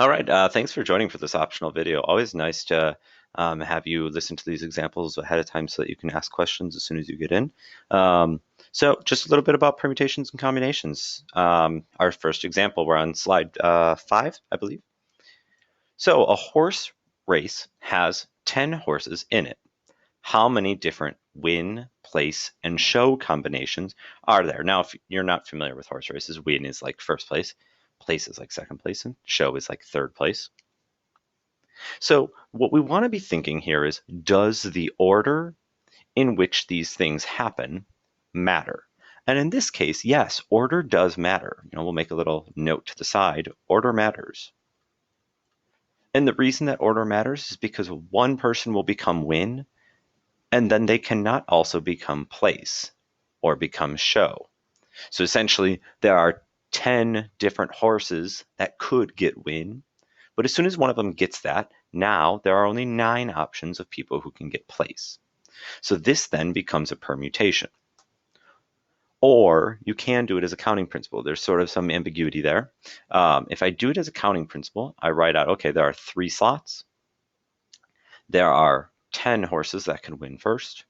All right, thanks for joining for this optional video. Always nice to have you listen to these examples ahead of time so that you can ask questions as soon as you get in. So just a little bit about permutations and combinations. Our first example, we're on slide 5, I believe. So a horse race has 10 horses in it. How many different win, place, and show combinations are there? Now, if you're not familiar with horse races, win is like first place, place is like second place, and show is like third place. So what we want to be thinking here is, does the order in which these things happen matter? And in this case, yes, order does matter. We'll make a little note to the side. Order matters. And the reason that order matters is because one person will become win, and then they cannot also become place or become show. So essentially, there are 10 different horses that could get win, but as soon as one of them gets that, now there are only 9 options of people who can get place. So this then becomes a permutation. Or you can do it as a counting principle. There's sort of some ambiguity there. If I do it as a counting principle, I write out, okay, there are 3 slots. There are 10 horses that can win first.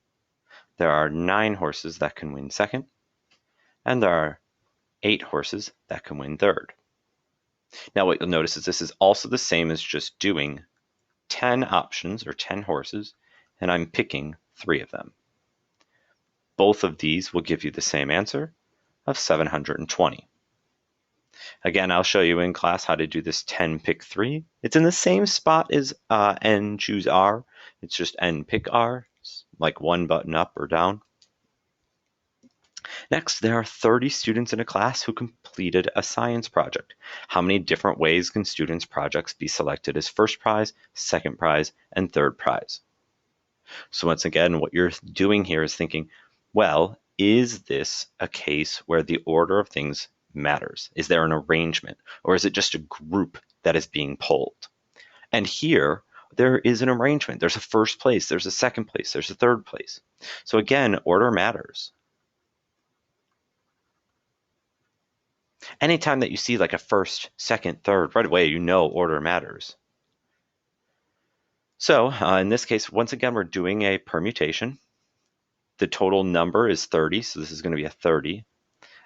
There are 9 horses that can win second. And there are 8 horses that can win third. Now what you'll notice is this is also the same as just doing 10 options or 10 horses, and I'm picking 3 of them. Both of these will give you the same answer of 720. Again, I'll show you in class how to do this 10 pick 3. It's in the same spot as N choose R. It's just N pick R, it's like one button up or down. Next, there are 30 students in a class who completed a science project. How many different ways can students' projects be selected as first prize, second prize, and third prize? So once again, what you're doing here is thinking, well, is this a case where the order of things matters? Is there an arrangement, or is it just a group that is being polled? And here, there is an arrangement. There's a first place, there's a second place, there's a third place. So again, order matters. Anytime that you see like a first, second, third, right away, you know order matters. So in this case, once again, we're doing a permutation. The total number is 30, so this is going to be a 30.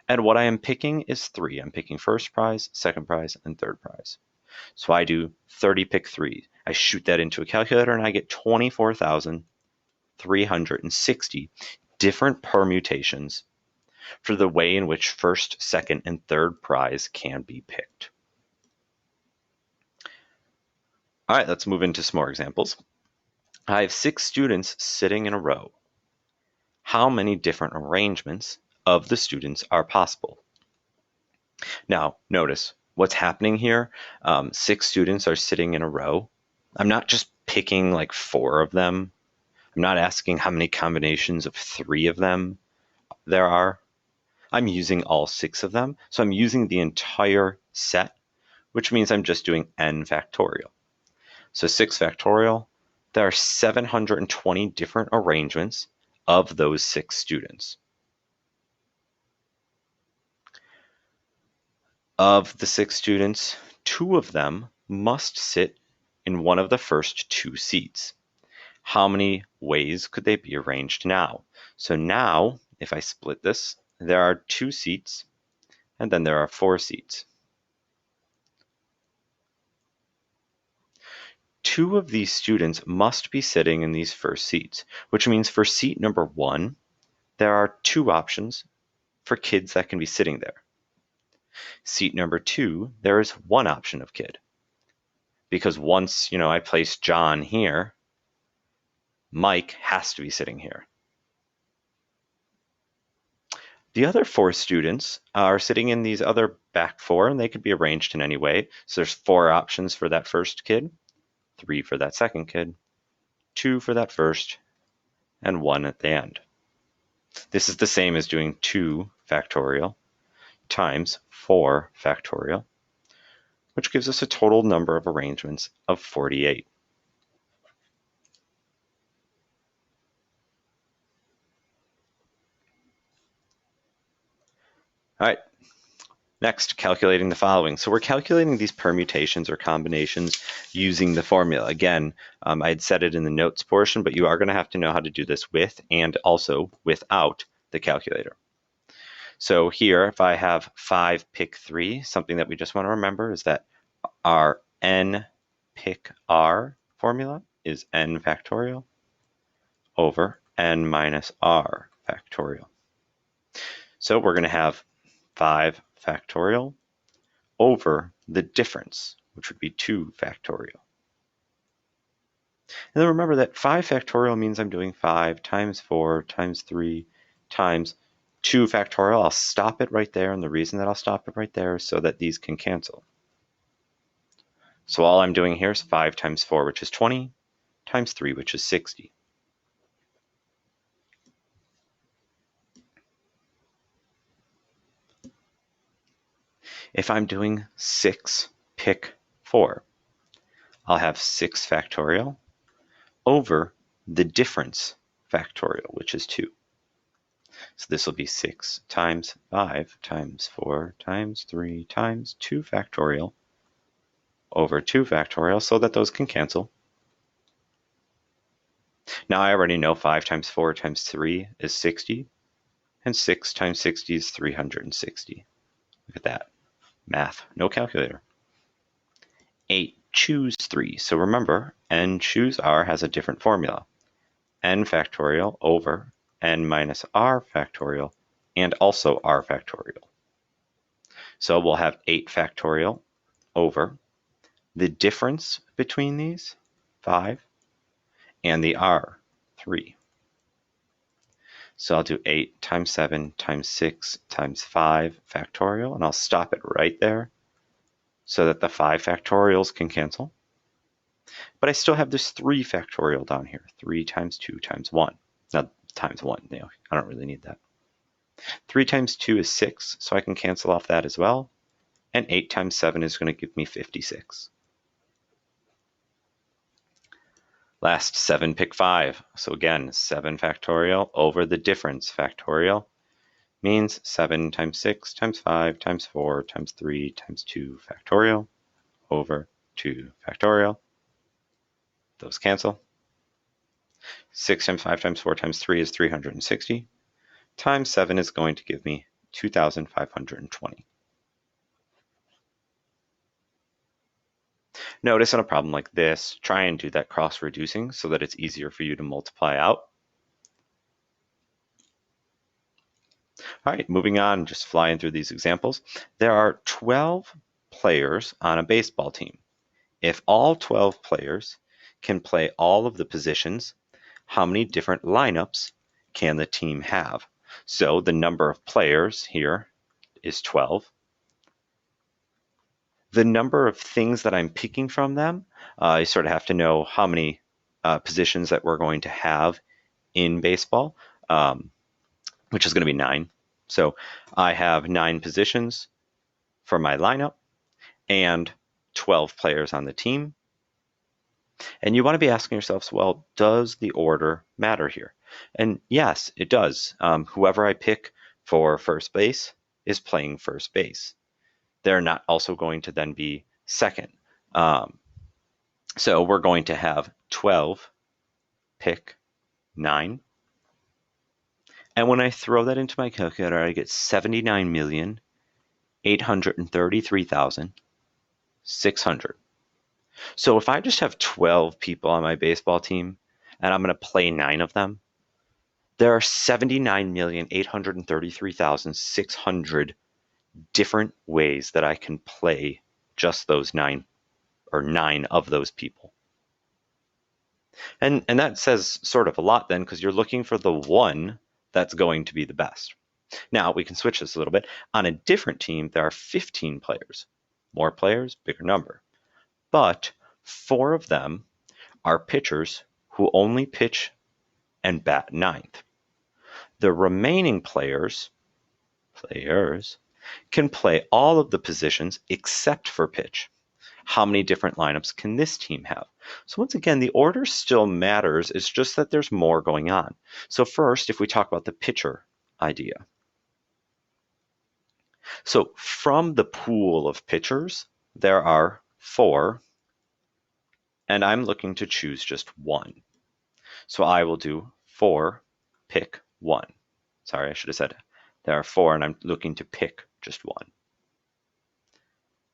And what I am picking is 3. I'm picking first prize, second prize, and third prize. So I do 30 pick 3. I shoot that into a calculator and I get 24,360 different permutations for the way in which first, second, and third prize can be picked. All right, let's move into some more examples. I have 6 students sitting in a row. How many different arrangements of the students are possible? Now, notice what's happening here. 6 students are sitting in a row. I'm not just picking like 4 of them. I'm not asking how many combinations of 3 of them there are. I'm using all 6 of them. So I'm using the entire set, which means I'm just doing n factorial. So 6 factorial, there are 720 different arrangements of those 6 students. Of the 6 students, 2 of them must sit in one of the first 2 seats. How many ways could they be arranged now? So now, if I split this, there are 2 seats, and then there are 4 seats. 2 of these students must be sitting in these first seats, which means for seat number 1, there are 2 options for kids that can be sitting there. Seat number 2, there is 1 option of kid. Because once, I place John here, Mike has to be sitting here. The other 4 students are sitting in these other back 4, and they could be arranged in any way. So there's 4 options for that first kid, 3 for that second kid, 2 for that first, and 1 at the end. This is the same as doing 2 factorial times 4 factorial, which gives us a total number of arrangements of 48. All right, Next, calculating the following. So we're calculating these permutations or combinations using the formula. Again, I had said it in the notes portion, but you are going to have to know how to do this with and also without the calculator. So here, if I have 5 pick 3, something that we just want to remember is that our n pick r formula is n factorial over n minus r factorial. So we're going to have 5 factorial over the difference, which would be 2 factorial. And then remember that 5 factorial means I'm doing 5 times 4 times 3 times 2 factorial. I'll stop it right there, and the reason that I'll stop it right there is so that these can cancel. So all I'm doing here is 5 times 4, which is 20, times 3, which is 60. If I'm doing 6 pick 4, I'll have 6 factorial over the difference factorial, which is 2. So this will be 6 times 5 times 4 times 3 times 2 factorial over 2 factorial so that those can cancel. Now I already know 5 times 4 times 3 is 60, and 6 times 60 is 360. Look at that. Math, no calculator. 8 choose 3. So remember, n choose r has a different formula. N factorial over n minus r factorial and also r factorial. So we'll have 8 factorial over the difference between these, 5, and the r, 3. So I'll do 8 times 7 times 6 times 5 factorial, and I'll stop it right there so that the 5 factorials can cancel. But I still have this 3 factorial down here, 3 times 2 times 1. Now, times 1, I don't really need that. 3 times 2 is 6, so I can cancel off that as well. And 8 times 7 is going to give me 56. Last, 7 pick 5. So again, 7 factorial over the difference factorial means 7 times 6 times 5 times 4 times 3 times 2 factorial over 2 factorial. Those cancel. 6 times 5 times 4 times 3 is 360. Times 7 is going to give me 2,520. Notice on a problem like this, try and do that cross-reducing so that it's easier for you to multiply out. All right, moving on, just flying through these examples. There are 12 players on a baseball team. If all 12 players can play all of the positions, how many different lineups can the team have? So the number of players here is 12. The number of things that I'm picking from them, you sort of have to know how many positions that we're going to have in baseball, which is going to be 9. So I have 9 positions for my lineup and 12 players on the team. And you want to be asking yourselves, well, does the order matter here? And yes, it does. Whoever I pick for first base is playing first base. They're not also going to then be second. So we're going to have 12 pick 9. And when I throw that into my calculator, I get 79,833,600. So if I just have 12 people on my baseball team and I'm going to play 9 of them, there are 79,833,600 different ways that I can play just those 9 or 9 of those people. And that says sort of a lot then, because you're looking for the one that's going to be the best. Now we can switch this a little bit. On a different team, there are 15 players. More players, bigger number. But 4 of them are pitchers who only pitch and bat 9th. The remaining players can play all of the positions except for pitch. How many different lineups can this team have? So once again, the order still matters. It's just that there's more going on. So first, if we talk about the pitcher idea, So from the pool of pitchers, there are 4, and I'm looking to choose just one. So I will do 4, pick 1. Sorry, I should have said there are 4, and I'm looking to pick just one.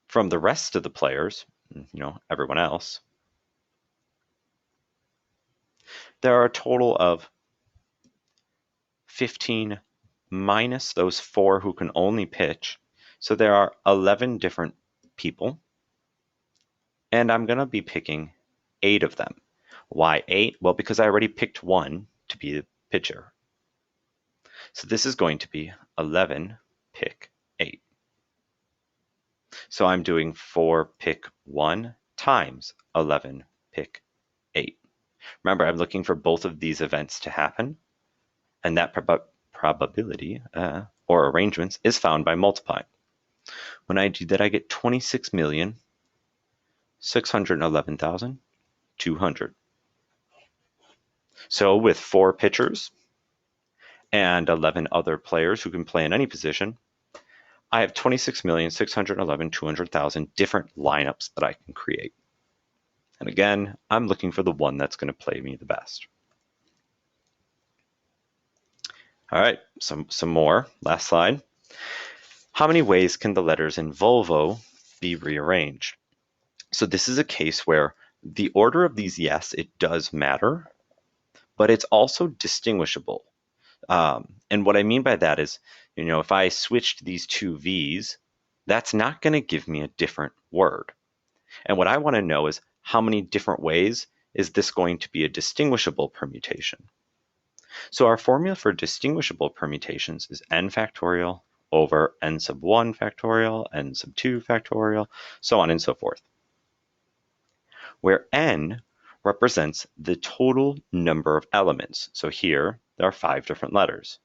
From the rest of the players, everyone else, there are a total of 15 minus those 4 who can only pitch. So there are 11 different people, and I'm going to be picking 8 of them. Why 8? Well, because I already picked 1 to be the pitcher. So this is going to be 11, pick 8. So I'm doing 4, pick 1 times 11, pick 8. Remember, I'm looking for both of these events to happen, and that probability or arrangements is found by multiplying. When I do that, I get 26,611,200. So with 4 pitchers and 11 other players who can play in any position, I have 26,611,200,000 different lineups that I can create. And again, I'm looking for the one that's going to play me the best. All right, some more. Last slide. How many ways can the letters in Volvo be rearranged? So this is a case where the order of these, yes, it does matter, but it's also distinguishable. And what I mean by that is, if I switched these 2 V's, that's not going to give me a different word. And what I want to know is how many different ways is this going to be a distinguishable permutation? So our formula for distinguishable permutations is n factorial over n sub 1 factorial, n sub 2 factorial, so on and so forth, where n represents the total number of elements. So here, there are 5 different letters.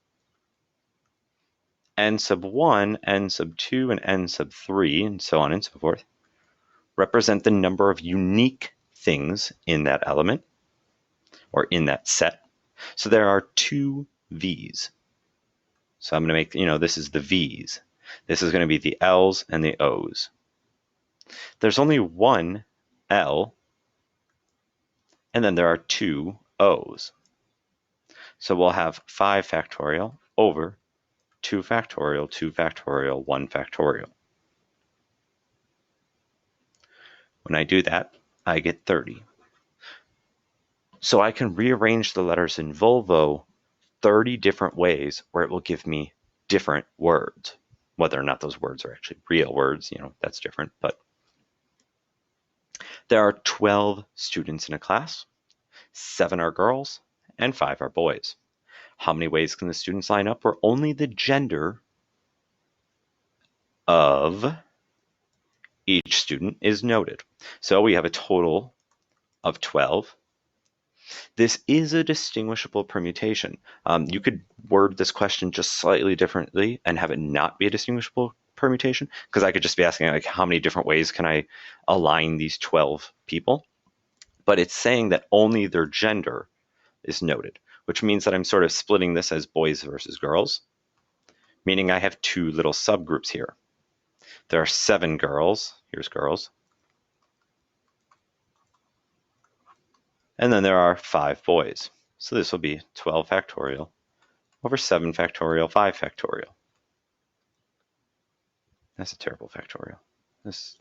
N sub 1, n sub 2, and n sub 3, and so on and so forth, represent the number of unique things in that element, or in that set. So there are 2 V's. So I'm going to make, this is the V's. This is going to be the L's and the O's. There's only 1 L, and then there are 2 O's. So we'll have 5 factorial over 2 factorial, 2 factorial, 1 factorial. When I do that, I get 30. So I can rearrange the letters in Volvo 30 different ways where it will give me different words. Whether or not those words are actually real words, that's different. But there are 12 students in a class. 7 are girls and 5 are boys. How many ways can the students line up where only the gender of each student is noted? So we have a total of 12. This is a distinguishable permutation. You could word this question just slightly differently and have it not be a distinguishable permutation, because I could just be asking, like, how many different ways can I align these 12 people? But it's saying that only their gender is noted, which means that I'm sort of splitting this as boys versus girls, meaning I have 2 little subgroups here. There are 7 girls. Here's girls. And then there are 5 boys. So this will be 12 factorial over 7 factorial, 5 factorial. That's a terrible factorial. This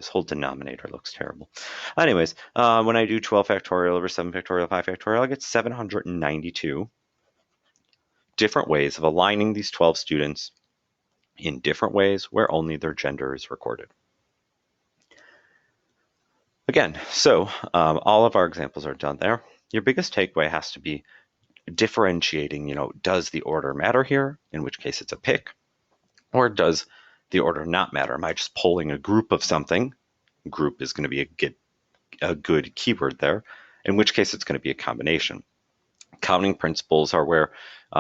whole denominator looks terrible. Anyways, when I do 12 factorial over 7 factorial, 5 factorial, I get 792 different ways of aligning these 12 students in different ways where only their gender is recorded. Again, so all of our examples are done there. Your biggest takeaway has to be differentiating, does the order matter here, in which case it's a pick, or does the order not matter? Am I just pulling a group of something? Group is going to be a good keyword there, in which case it's going to be a combination. Counting principles are where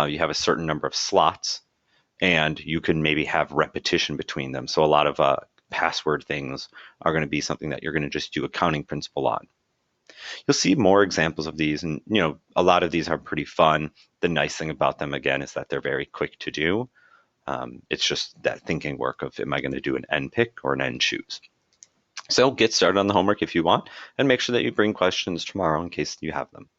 you have a certain number of slots, and you can maybe have repetition between them. So a lot of password things are going to be something that you're going to just do a counting principle on. You'll see more examples of these, and a lot of these are pretty fun. The nice thing about them, again, is that they're very quick to do. It's just that thinking work of, am I going to do an N pick or an N choose? So get started on the homework if you want, and make sure that you bring questions tomorrow in case you have them.